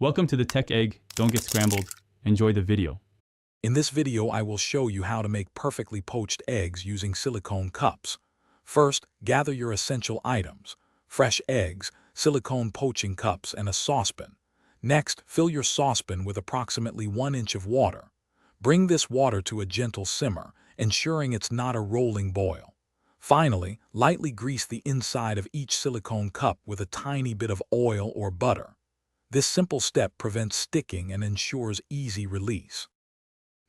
Welcome to the Tech Egg. Don't get scrambled. Enjoy the video. In this video, I will show you how to make perfectly poached eggs using silicone cups. First, gather your essential items: fresh eggs, silicone poaching cups, and a saucepan. Next, fill your saucepan with approximately 1 inch of water. Bring this water to a gentle simmer, ensuring it's not a rolling boil. Finally, lightly grease the inside of each silicone cup with a tiny bit of oil or butter. This simple step prevents sticking and ensures easy release.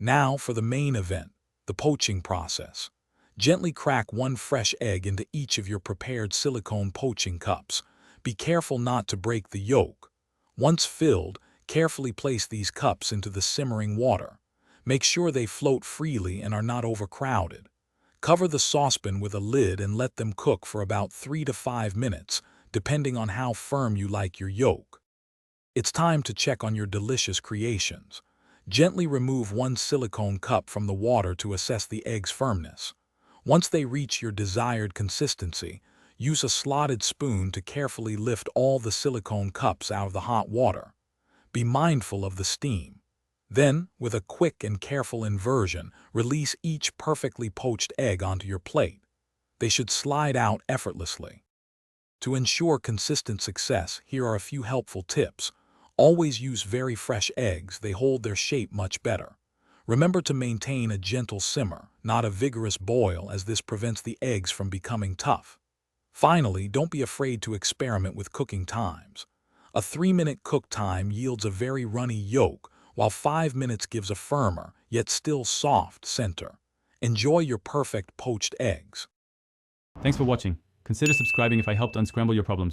Now for the main event, the poaching process. Gently crack 1 fresh egg into each of your prepared silicone poaching cups. Be careful not to break the yolk. Once filled, carefully place these cups into the simmering water. Make sure they float freely and are not overcrowded. Cover the saucepan with a lid and let them cook for about 3 to 5 minutes, depending on how firm you like your yolk. It's time to check on your delicious creations. Gently remove 1 silicone cup from the water to assess the egg's firmness. Once they reach your desired consistency, use a slotted spoon to carefully lift all the silicone cups out of the hot water. Be mindful of the steam. Then, with a quick and careful inversion, release each perfectly poached egg onto your plate. They should slide out effortlessly. To ensure consistent success, here are a few helpful tips. Always use very fresh eggs; they hold their shape much better. Remember to maintain a gentle simmer, not a vigorous boil, as this prevents the eggs from becoming tough. Finally, don't be afraid to experiment with cooking times. A 3-minute cook time yields a very runny yolk, while 5 minutes gives a firmer, yet still soft, center. Enjoy your perfect poached eggs. Thanks for watching. Consider subscribing if I helped unscramble your problems.